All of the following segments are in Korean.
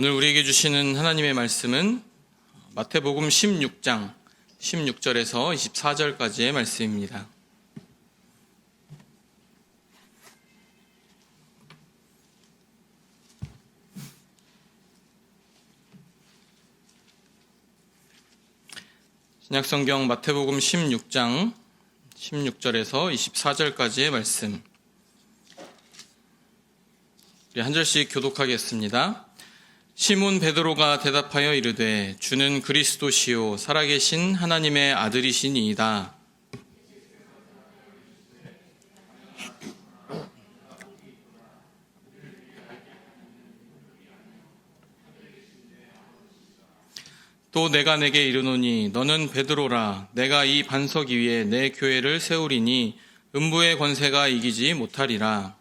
오늘 우리에게 주시는 하나님의 말씀은 마태복음 16장 16절에서 24절까지의 말씀입니다. 신약성경 마태복음 16장 16절에서 24절까지의 말씀, 우리 한 절씩 교독하겠습니다. 시몬 베드로가 대답하여 이르되 주는 그리스도시요 살아계신 하나님의 아들이시니이다. 또 내가 내게 이르노니 너는 베드로라. 내가 이 반석 위에 내 교회를 세우리니 음부의 권세가 이기지 못하리라.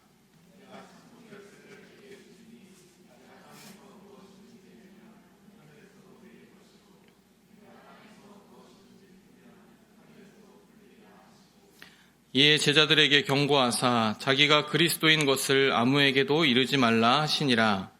이에 제자들에게 경고하사 자기가 그리스도인 것을 아무에게도 이르지 말라 하시니라.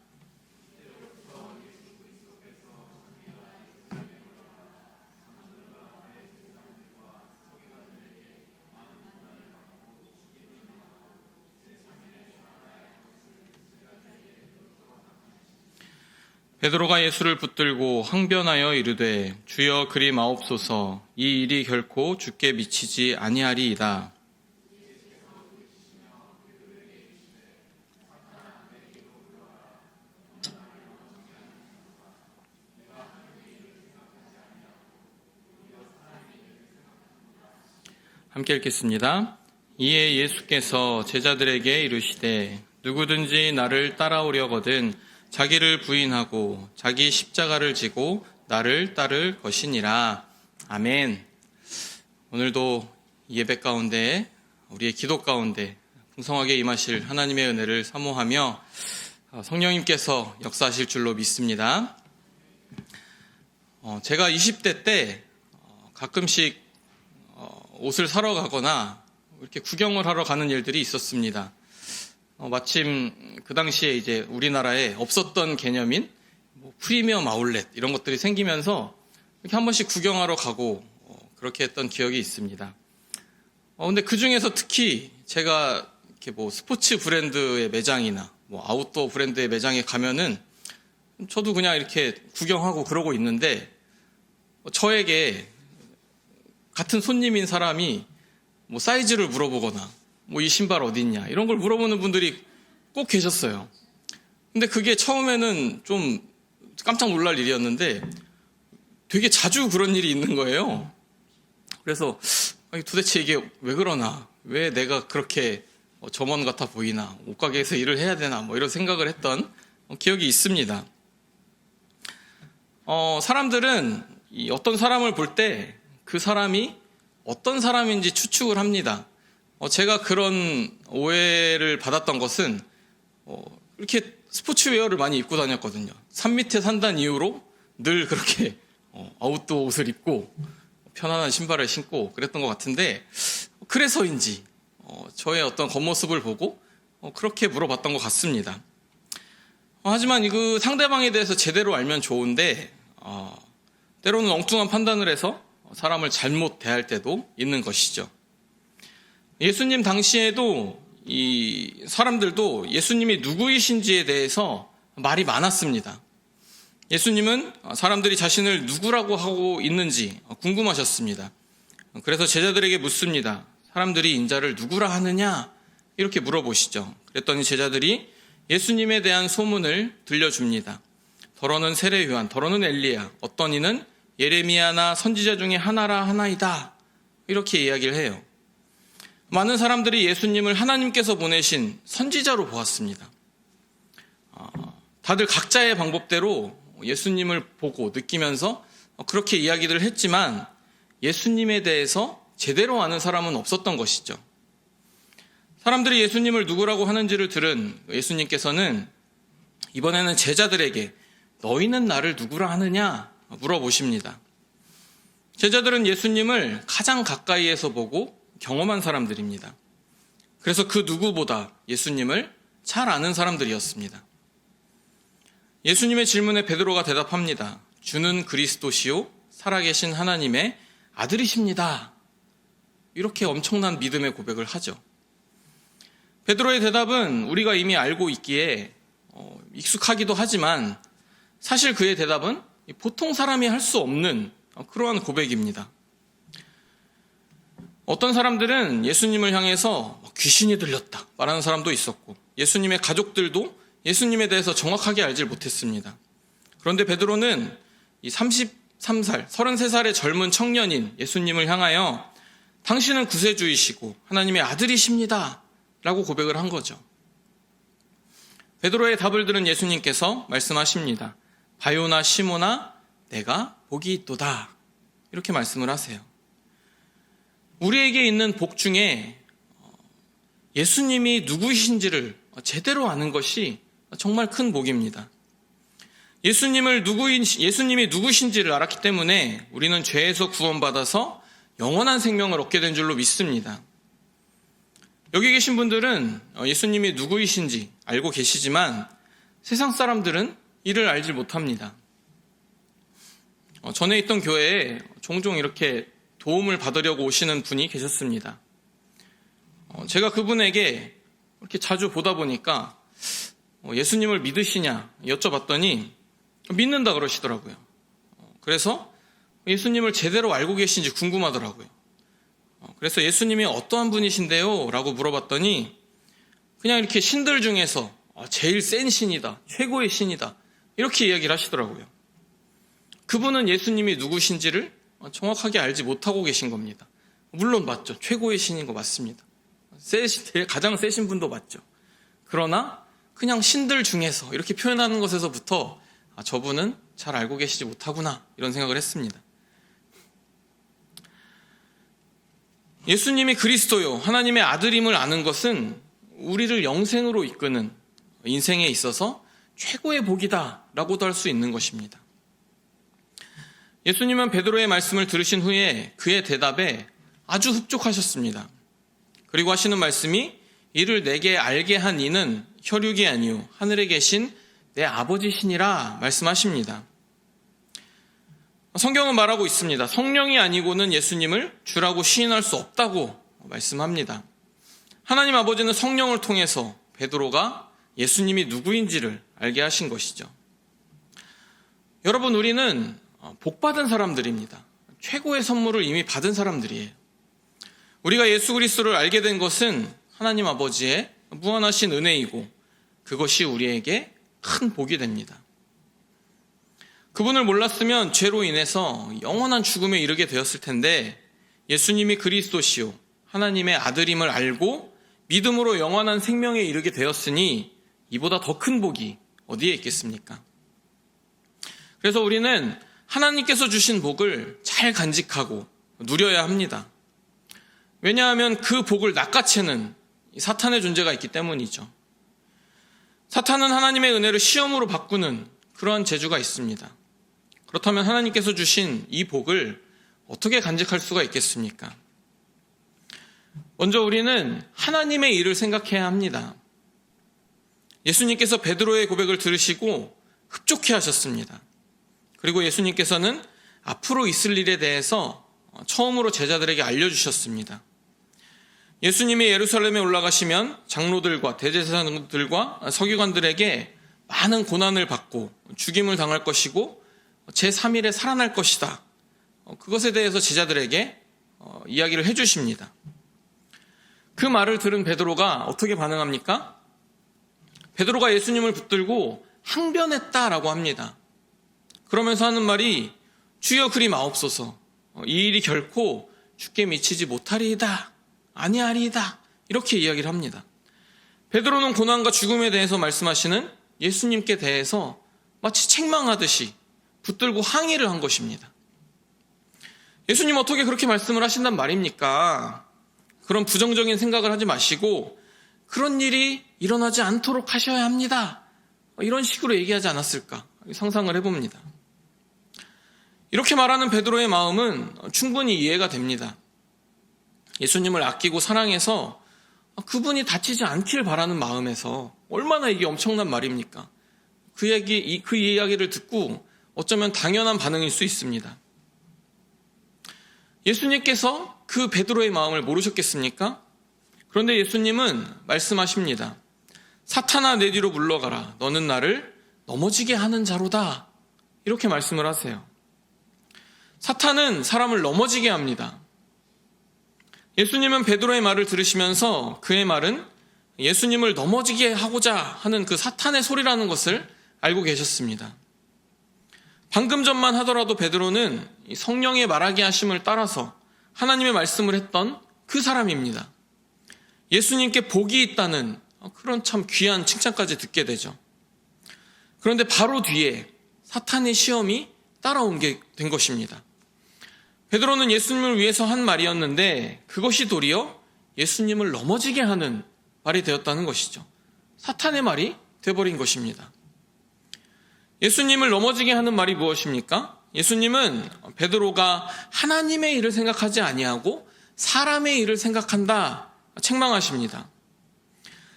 베드로가 예수를 붙들고 항변하여 이르되 주여 그리 마옵소서. 이 일이 결코 주께 미치지 아니하리이다. 함께 읽겠습니다. 이에 예수께서 제자들에게 이르시되 누구든지 나를 따라오려거든 자기를 부인하고 자기 십자가를 지고 나를 따를 것이니라. 아멘. 오늘도 예배 가운데 우리의 기도 가운데 풍성하게 임하실 하나님의 은혜를 사모하며 성령님께서 역사하실 줄로 믿습니다. 제가 20대 때 가끔씩 옷을 사러 가거나 이렇게 구경을 하러 가는 일들이 있었습니다. 마침 그 당시에 이제 우리나라에 없었던 개념인 프리미엄 아울렛 이런 것들이 생기면서 이렇게 한 번씩 구경하러 가고 그렇게 했던 기억이 있습니다. 근데 그 중에서 특히 제가 이렇게 스포츠 브랜드의 매장이나 아웃도어 브랜드의 매장에 가면은 저도 그냥 이렇게 구경하고 그러고 있는데 저에게 같은 손님인 사람이 사이즈를 물어보거나 이 신발 어디 있냐 이런 걸 물어보는 분들이 꼭 계셨어요. 근데 그게 처음에는 좀 깜짝 놀랄 일이었는데 되게 자주 그런 일이 있는 거예요. 그래서 도대체 이게 왜 그러나, 왜 내가 그렇게 점원 같아 보이나, 옷가게에서 일을 해야 되나 이런 생각을 했던 기억이 있습니다. 사람들은 어떤 사람을 볼 때 그 사람이 어떤 사람인지 추측을 합니다. 제가 그런 오해를 받았던 것은 이렇게 스포츠웨어를 많이 입고 다녔거든요. 산 밑에 산다는 이유로 늘 그렇게 아웃도어 옷을 입고 편안한 신발을 신고 그랬던 것 같은데, 그래서인지 저의 어떤 겉모습을 보고 그렇게 물어봤던 것 같습니다. 하지만 그 상대방에 대해서 제대로 알면 좋은데 때로는 엉뚱한 판단을 해서 사람을 잘못 대할 때도 있는 것이죠. 예수님 당시에도 이 사람들도 예수님이 누구이신지에 대해서 말이 많았습니다. 예수님은 사람들이 자신을 누구라고 하고 있는지 궁금하셨습니다. 그래서 제자들에게 묻습니다. 사람들이 인자를 누구라 하느냐? 이렇게 물어보시죠. 그랬더니 제자들이 예수님에 대한 소문을 들려줍니다. 더러는 세례 요한, 더러는 엘리야, 어떤 이는 예레미야나 선지자 중에 하나라 하나이다. 이렇게 이야기를 해요. 많은 사람들이 예수님을 하나님께서 보내신 선지자로 보았습니다. 다들 각자의 방법대로 예수님을 보고 느끼면서 그렇게 이야기를 했지만 예수님에 대해서 제대로 아는 사람은 없었던 것이죠. 사람들이 예수님을 누구라고 하는지를 들은 예수님께서는 이번에는 제자들에게 너희는 나를 누구라 하느냐 물어보십니다. 제자들은 예수님을 가장 가까이에서 보고 경험한 사람들입니다. 그래서 그 누구보다 예수님을 잘 아는 사람들이었습니다. 예수님의 질문에 베드로가 대답합니다. 주는 그리스도시요 살아계신 하나님의 아들이십니다. 이렇게 엄청난 믿음의 고백을 하죠. 베드로의 대답은 우리가 이미 알고 있기에 익숙하기도 하지만 사실 그의 대답은 보통 사람이 할 수 없는 그러한 고백입니다. 어떤 사람들은 예수님을 향해서 귀신이 들렸다 말하는 사람도 있었고 예수님의 가족들도 예수님에 대해서 정확하게 알지 못했습니다. 그런데 베드로는 이 33살, 33살의 젊은 청년인 예수님을 향하여 당신은 구세주이시고 하나님의 아들이십니다 라고 고백을 한 거죠. 베드로의 답을 들은 예수님께서 말씀하십니다. 바요나 시모나 내가 복이 있도다 이렇게 말씀을 하세요. 우리에게 있는 복 중에 예수님이 누구이신지를 제대로 아는 것이 정말 큰 복입니다. 예수님이 누구신지를 알았기 때문에 우리는 죄에서 구원받아서 영원한 생명을 얻게 된 줄로 믿습니다. 여기 계신 분들은 예수님이 누구이신지 알고 계시지만 세상 사람들은 이를 알지 못합니다. 전에 있던 교회에 종종 이렇게 도움을 받으려고 오시는 분이 계셨습니다. 제가 그분에게 이렇게 자주 보다 보니까 예수님을 믿으시냐 여쭤봤더니 믿는다 그러시더라고요. 그래서 예수님을 제대로 알고 계신지 궁금하더라고요. 그래서 예수님이 어떠한 분이신데요? 라고 물어봤더니 그냥 이렇게 신들 중에서 제일 센 신이다, 최고의 신이다 이렇게 이야기를 하시더라고요. 그분은 예수님이 누구신지를 정확하게 알지 못하고 계신 겁니다. 물론 맞죠. 최고의 신인 거 맞습니다. 가장 세신 분도 맞죠. 그러나 그냥 신들 중에서 이렇게 표현하는 것에서부터 저분은 잘 알고 계시지 못하구나 이런 생각을 했습니다. 예수님이 그리스도요 하나님의 아들임을 아는 것은 우리를 영생으로 이끄는 인생에 있어서 최고의 복이다 라고도 할 수 있는 것입니다. 예수님은 베드로의 말씀을 들으신 후에 그의 대답에 아주 흡족하셨습니다. 그리고 하시는 말씀이 이를 내게 알게 한 이는 혈육이 아니요 하늘에 계신 내 아버지시니라 말씀하십니다. 성경은 말하고 있습니다. 성령이 아니고는 예수님을 주라고 시인할 수 없다고 말씀합니다. 하나님 아버지는 성령을 통해서 베드로가 예수님이 누구인지를 알게 하신 것이죠. 여러분, 우리는 복받은 사람들입니다. 최고의 선물을 이미 받은 사람들이에요. 우리가 예수 그리스도를 알게 된 것은 하나님 아버지의 무한하신 은혜이고 그것이 우리에게 큰 복이 됩니다. 그분을 몰랐으면 죄로 인해서 영원한 죽음에 이르게 되었을 텐데 예수님이 그리스도시요 하나님의 아들임을 알고 믿음으로 영원한 생명에 이르게 되었으니 이보다 더 큰 복이 어디에 있겠습니까? 그래서 우리는 하나님께서 주신 복을 잘 간직하고 누려야 합니다. 왜냐하면 그 복을 낚아채는 사탄의 존재가 있기 때문이죠. 사탄은 하나님의 은혜를 시험으로 바꾸는 그러한 재주가 있습니다. 그렇다면 하나님께서 주신 이 복을 어떻게 간직할 수가 있겠습니까? 먼저 우리는 하나님의 일을 생각해야 합니다. 예수님께서 베드로의 고백을 들으시고 흡족해 하셨습니다. 그리고 예수님께서는 앞으로 있을 일에 대해서 처음으로 제자들에게 알려주셨습니다. 예수님이 예루살렘에 올라가시면 장로들과 대제사장들과 서기관들에게 많은 고난을 받고 죽임을 당할 것이고 제3일에 살아날 것이다. 그것에 대해서 제자들에게 이야기를 해주십니다. 그 말을 들은 베드로가 어떻게 반응합니까? 베드로가 예수님을 붙들고 항변했다라고 합니다. 그러면서 하는 말이 주여 그리 마옵소서 이 일이 결코 주께 미치지 못하리이다 아니하리이다 이렇게 이야기를 합니다. 베드로는 고난과 죽음에 대해서 말씀하시는 예수님께 대해서 마치 책망하듯이 붙들고 항의를 한 것입니다. 예수님 어떻게 그렇게 말씀을 하신단 말입니까? 그런 부정적인 생각을 하지 마시고 그런 일이 일어나지 않도록 하셔야 합니다. 이런 식으로 얘기하지 않았을까 상상을 해봅니다. 이렇게 말하는 베드로의 마음은 충분히 이해가 됩니다. 예수님을 아끼고 사랑해서 그분이 다치지 않길 바라는 마음에서 얼마나 이게 엄청난 말입니까? 그 이야기를 듣고 어쩌면 당연한 반응일 수 있습니다. 예수님께서 그 베드로의 마음을 모르셨겠습니까? 그런데 예수님은 말씀하십니다. 사탄아, 내 뒤로 물러가라. 너는 나를 넘어지게 하는 자로다. 이렇게 말씀을 하세요. 사탄은 사람을 넘어지게 합니다. 예수님은 베드로의 말을 들으시면서 그의 말은 예수님을 넘어지게 하고자 하는 그 사탄의 소리라는 것을 알고 계셨습니다. 방금 전만 하더라도 베드로는 성령의 말하게 하심을 따라서 하나님의 말씀을 했던 그 사람입니다. 예수님께 복이 있다는 그런 참 귀한 칭찬까지 듣게 되죠. 그런데 바로 뒤에 사탄의 시험이 따라오게 된 것입니다. 베드로는 예수님을 위해서 한 말이었는데 그것이 도리어 예수님을 넘어지게 하는 말이 되었다는 것이죠. 사탄의 말이 되어버린 것입니다. 예수님을 넘어지게 하는 말이 무엇입니까? 예수님은 베드로가 하나님의 일을 생각하지 아니하고 사람의 일을 생각한다 책망하십니다.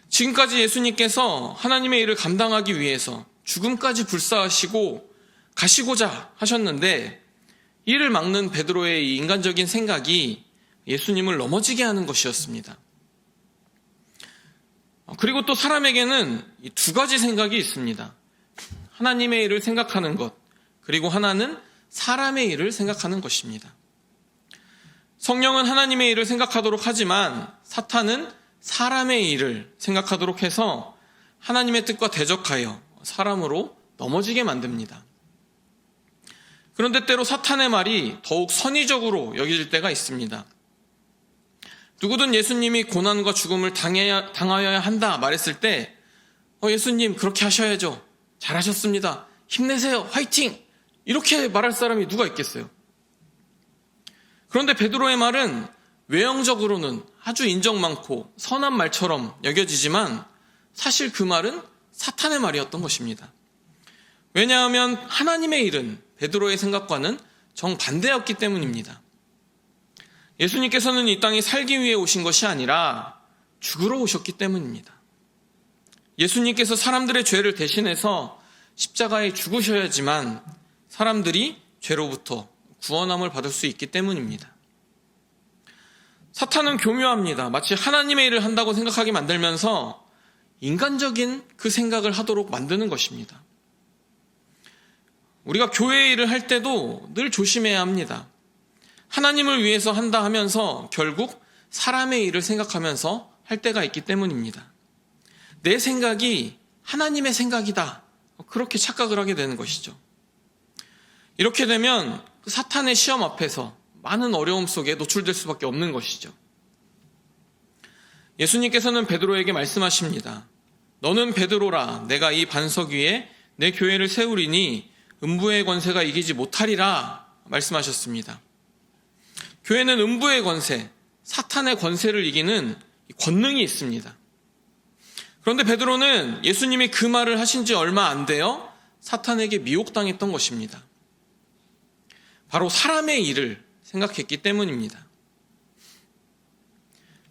지금까지 예수님께서 하나님의 일을 감당하기 위해서 죽음까지 불사하시고 가시고자 하셨는데 이를 막는 베드로의 이 인간적인 생각이 예수님을 넘어지게 하는 것이었습니다. 그리고 또 사람에게는 이 두 가지 생각이 있습니다. 하나님의 일을 생각하는 것, 그리고 하나는 사람의 일을 생각하는 것입니다. 성령은 하나님의 일을 생각하도록 하지만 사탄은 사람의 일을 생각하도록 해서 하나님의 뜻과 대적하여 사람으로 넘어지게 만듭니다. 그런데 때로 사탄의 말이 더욱 선의적으로 여겨질 때가 있습니다. 누구든 예수님이 고난과 죽음을 당하여야 한다 말했을 때 예수님 그렇게 하셔야죠. 잘하셨습니다. 힘내세요. 화이팅! 이렇게 말할 사람이 누가 있겠어요? 그런데 베드로의 말은 외형적으로는 아주 인정 많고 선한 말처럼 여겨지지만 사실 그 말은 사탄의 말이었던 것입니다. 왜냐하면 하나님의 일은 베드로의 생각과는 정반대였기 때문입니다. 예수님께서는 이 땅에 살기 위해 오신 것이 아니라 죽으러 오셨기 때문입니다. 예수님께서 사람들의 죄를 대신해서 십자가에 죽으셔야지만 사람들이 죄로부터 구원함을 받을 수 있기 때문입니다. 사탄은 교묘합니다. 마치 하나님의 일을 한다고 생각하게 만들면서 인간적인 그 생각을 하도록 만드는 것입니다. 우리가 교회 일을 할 때도 늘 조심해야 합니다. 하나님을 위해서 한다 하면서 결국 사람의 일을 생각하면서 할 때가 있기 때문입니다. 내 생각이 하나님의 생각이다. 그렇게 착각을 하게 되는 것이죠. 이렇게 되면 사탄의 시험 앞에서 많은 어려움 속에 노출될 수밖에 없는 것이죠. 예수님께서는 베드로에게 말씀하십니다. 너는 베드로라. 내가 이 반석 위에 내 교회를 세우리니 음부의 권세가 이기지 못하리라 말씀하셨습니다. 교회는 음부의 권세, 사탄의 권세를 이기는 권능이 있습니다. 그런데 베드로는 예수님이 그 말을 하신 지 얼마 안 되어 사탄에게 미혹당했던 것입니다. 바로 사람의 일을 생각했기 때문입니다.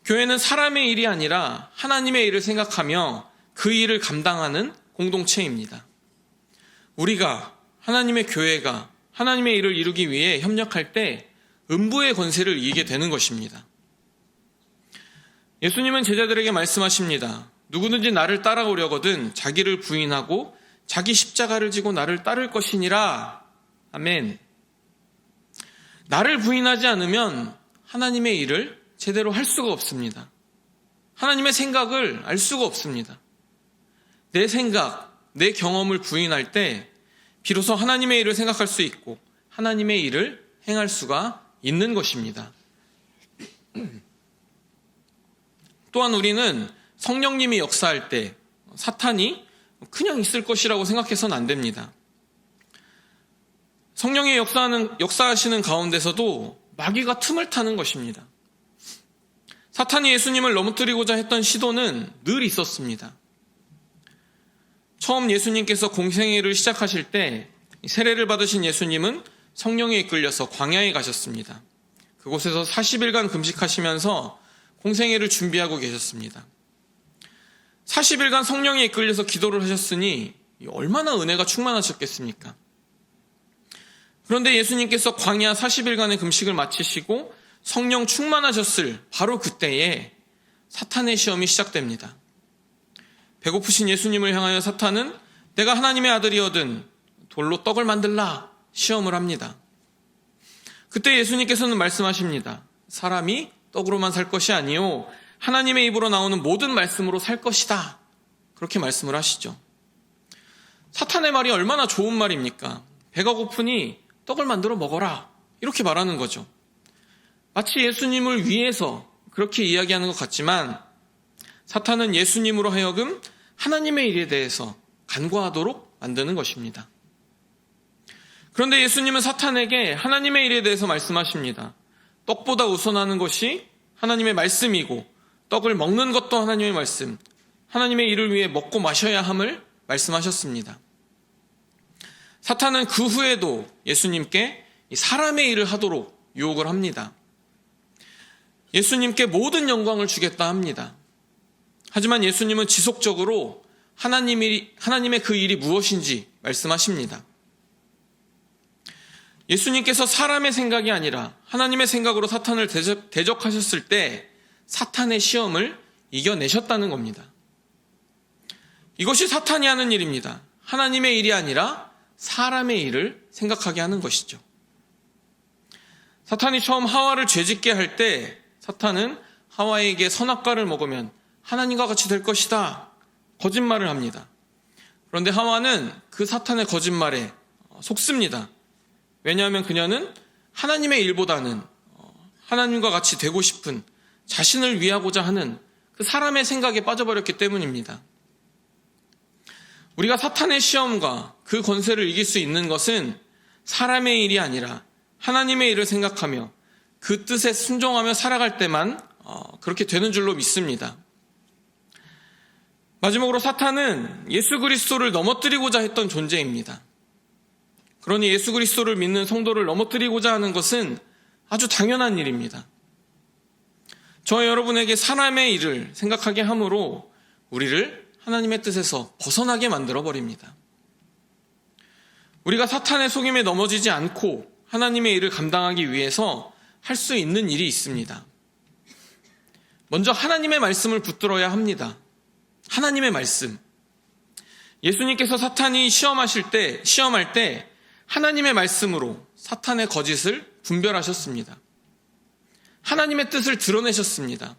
교회는 사람의 일이 아니라 하나님의 일을 생각하며 그 일을 감당하는 공동체입니다. 우리가 하나님의 교회가 하나님의 일을 이루기 위해 협력할 때 음부의 권세를 이기게 되는 것입니다. 예수님은 제자들에게 말씀하십니다. 누구든지 나를 따라오려거든 자기를 부인하고 자기 십자가를 지고 나를 따를 것이니라. 아멘. 나를 부인하지 않으면 하나님의 일을 제대로 할 수가 없습니다. 하나님의 생각을 알 수가 없습니다. 내 생각, 내 경험을 부인할 때 비로소 하나님의 일을 생각할 수 있고 하나님의 일을 행할 수가 있는 것입니다. 또한 우리는 성령님이 역사할 때 사탄이 그냥 있을 것이라고 생각해서는 안 됩니다. 성령이 역사하시는 가운데서도 마귀가 틈을 타는 것입니다. 사탄이 예수님을 넘어뜨리고자 했던 시도는 늘 있었습니다. 처음 예수님께서 공생애를 시작하실 때 세례를 받으신 예수님은 성령에 이끌려서 광야에 가셨습니다. 그곳에서 40일간 금식하시면서 공생애를 준비하고 계셨습니다. 40일간 성령에 이끌려서 기도를 하셨으니 얼마나 은혜가 충만하셨겠습니까? 그런데 예수님께서 광야 40일간의 금식을 마치시고 성령 충만하셨을 바로 그때에 사탄의 시험이 시작됩니다. 배고프신 예수님을 향하여 사탄은 내가 하나님의 아들이거든 돌로 떡을 만들라 시험을 합니다. 그때 예수님께서는 말씀하십니다. 사람이 떡으로만 살 것이 아니요 하나님의 입으로 나오는 모든 말씀으로 살 것이다. 그렇게 말씀을 하시죠. 사탄의 말이 얼마나 좋은 말입니까? 배가 고프니 떡을 만들어 먹어라. 이렇게 말하는 거죠. 마치 예수님을 위해서 그렇게 이야기하는 것 같지만 사탄은 예수님으로 하여금 하나님의 일에 대해서 간과하도록 만드는 것입니다. 그런데 예수님은 사탄에게 하나님의 일에 대해서 말씀하십니다. 떡보다 우선하는 것이 하나님의 말씀이고 떡을 먹는 것도 하나님의 말씀, 하나님의 일을 위해 먹고 마셔야 함을 말씀하셨습니다. 사탄은 그 후에도 예수님께 사람의 일을 하도록 유혹을 합니다. 예수님께 모든 영광을 주겠다 합니다. 하지만 예수님은 지속적으로 하나님의 그 일이 무엇인지 말씀하십니다. 예수님께서 사람의 생각이 아니라 하나님의 생각으로 사탄을 대적하셨을 때 사탄의 시험을 이겨내셨다는 겁니다. 이것이 사탄이 하는 일입니다. 하나님의 일이 아니라 사람의 일을 생각하게 하는 것이죠. 사탄이 처음 하와를 죄짓게 할 때 사탄은 하와에게 선악과를 먹으면 하나님과 같이 될 것이다. 거짓말을 합니다. 그런데 하와는 그 사탄의 거짓말에 속습니다. 왜냐하면 그녀는 하나님의 일보다는 하나님과 같이 되고 싶은 자신을 위하고자 하는 그 사람의 생각에 빠져버렸기 때문입니다. 우리가 사탄의 시험과 그 권세를 이길 수 있는 것은 사람의 일이 아니라 하나님의 일을 생각하며 그 뜻에 순종하며 살아갈 때만 그렇게 되는 줄로 믿습니다. 마지막으로 사탄은 예수 그리스도를 넘어뜨리고자 했던 존재입니다. 그러니 예수 그리스도를 믿는 성도를 넘어뜨리고자 하는 것은 아주 당연한 일입니다. 저와 여러분에게 사람의 일을 생각하게 함으로 우리를 하나님의 뜻에서 벗어나게 만들어버립니다. 우리가 사탄의 속임에 넘어지지 않고 하나님의 일을 감당하기 위해서 할 수 있는 일이 있습니다. 먼저 하나님의 말씀을 붙들어야 합니다. 하나님의 말씀. 예수님께서 사탄이 시험할 때 하나님의 말씀으로 사탄의 거짓을 분별하셨습니다. 하나님의 뜻을 드러내셨습니다.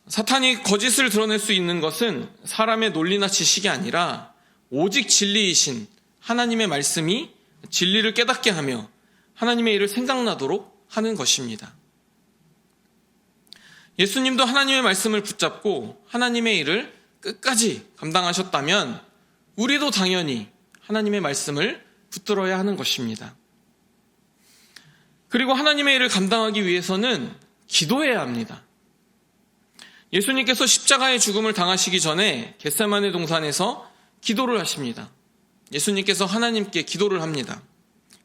사탄이 거짓을 드러낼 수 있는 것은 사람의 논리나 지식이 아니라 오직 진리이신 하나님의 말씀이 진리를 깨닫게 하며 하나님의 일을 생각나도록 하는 것입니다. 예수님도 하나님의 말씀을 붙잡고 하나님의 일을 끝까지 감당하셨다면 우리도 당연히 하나님의 말씀을 붙들어야 하는 것입니다. 그리고 하나님의 일을 감당하기 위해서는 기도해야 합니다. 예수님께서 십자가의 죽음을 당하시기 전에 겟세마네 동산에서 기도를 하십니다. 예수님께서 하나님께 기도를 합니다.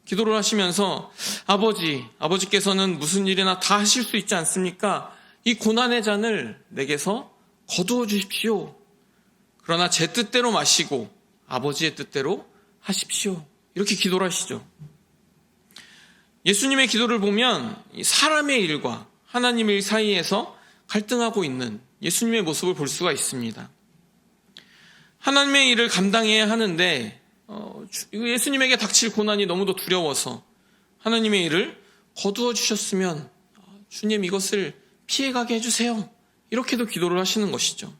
기도를 하시면서 아버지께서는 무슨 일이나 다 하실 수 있지 않습니까? 이 고난의 잔을 내게서 거두어 주십시오. 그러나 제 뜻대로 마시고 아버지의 뜻대로 하십시오. 이렇게 기도를 하시죠. 예수님의 기도를 보면 사람의 일과 하나님의 일 사이에서 갈등하고 있는 예수님의 모습을 볼 수가 있습니다. 하나님의 일을 감당해야 하는데 예수님에게 닥칠 고난이 너무도 두려워서 하나님의 일을 거두어 주셨으면 주님 이것을 피해가게 해주세요. 이렇게도 기도를 하시는 것이죠.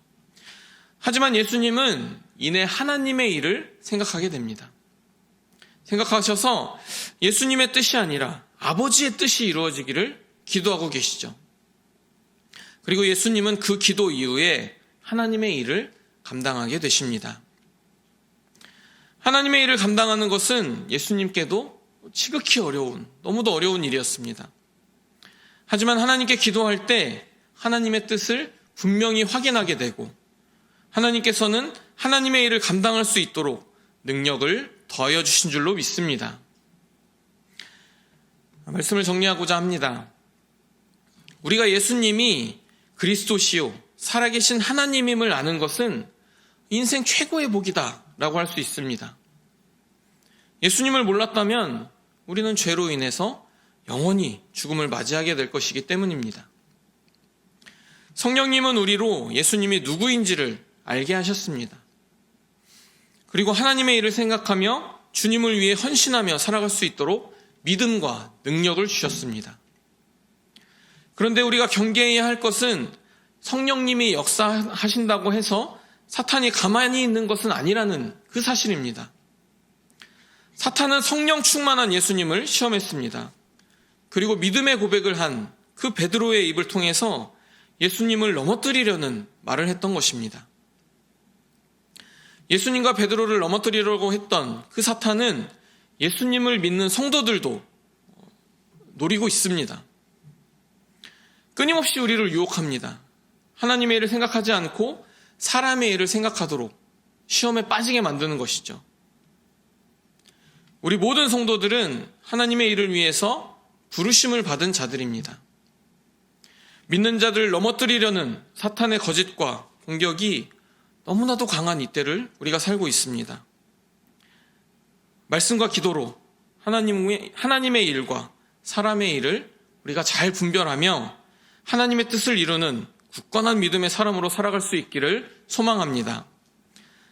하지만 예수님은 이내 하나님의 일을 생각하게 됩니다. 생각하셔서 예수님의 뜻이 아니라 아버지의 뜻이 이루어지기를 기도하고 계시죠. 그리고 예수님은 그 기도 이후에 하나님의 일을 감당하게 되십니다. 하나님의 일을 감당하는 것은 예수님께도 지극히 너무도 어려운 일이었습니다. 하지만 하나님께 기도할 때 하나님의 뜻을 분명히 확인하게 되고 하나님께서는 하나님의 일을 감당할 수 있도록 능력을 더하여 주신 줄로 믿습니다. 말씀을 정리하고자 합니다. 우리가 예수님이 그리스도시요 살아계신 하나님임을 아는 것은 인생 최고의 복이다. 라고 할 수 있습니다. 예수님을 몰랐다면 우리는 죄로 인해서 영원히 죽음을 맞이하게 될 것이기 때문입니다. 성령님은 우리로 예수님이 누구인지를 알게 하셨습니다. 그리고 하나님의 일을 생각하며 주님을 위해 헌신하며 살아갈 수 있도록 믿음과 능력을 주셨습니다. 그런데 우리가 경계해야 할 것은 성령님이 역사하신다고 해서 사탄이 가만히 있는 것은 아니라는 그 사실입니다. 사탄은 성령 충만한 예수님을 시험했습니다. 그리고 믿음의 고백을 한 그 베드로의 입을 통해서 예수님을 넘어뜨리려는 말을 했던 것입니다. 예수님과 베드로를 넘어뜨리려고 했던 그 사탄은 예수님을 믿는 성도들도 노리고 있습니다. 끊임없이 우리를 유혹합니다. 하나님의 일을 생각하지 않고 사람의 일을 생각하도록 시험에 빠지게 만드는 것이죠. 우리 모든 성도들은 하나님의 일을 위해서 부르심을 받은 자들입니다. 믿는 자들을 넘어뜨리려는 사탄의 거짓과 공격이 너무나도 강한 이때를 우리가 살고 있습니다. 말씀과 기도로 하나님의 일과 사람의 일을 우리가 잘 분별하며 하나님의 뜻을 이루는 굳건한 믿음의 사람으로 살아갈 수 있기를 소망합니다.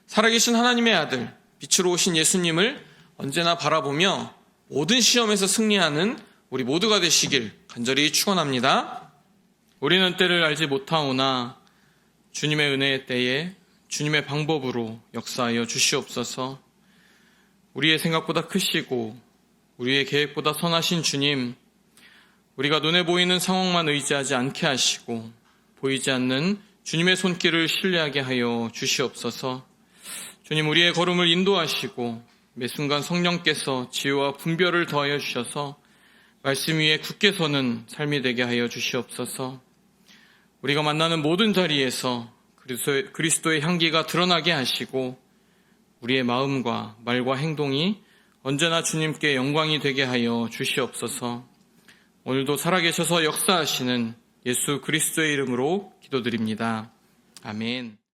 살아계신 하나님의 아들, 빛으로 오신 예수님을 언제나 바라보며 모든 시험에서 승리하는 우리 모두가 되시길 간절히 축원합니다. 우리는 때를 알지 못하오나 주님의 은혜의 때에 주님의 방법으로 역사하여 주시옵소서. 우리의 생각보다 크시고 우리의 계획보다 선하신 주님, 우리가 눈에 보이는 상황만 의지하지 않게 하시고 보이지 않는 주님의 손길을 신뢰하게 하여 주시옵소서. 주님, 우리의 걸음을 인도하시고 매 순간 성령께서 지혜와 분별을 더하여 주셔서 말씀 위에 굳게 서는 삶이 되게 하여 주시옵소서. 우리가 만나는 모든 자리에서 그리스도의 향기가 드러나게 하시고 우리의 마음과 말과 행동이 언제나 주님께 영광이 되게 하여 주시옵소서. 오늘도 살아계셔서 역사하시는 예수 그리스도의 이름으로 기도드립니다. 아멘.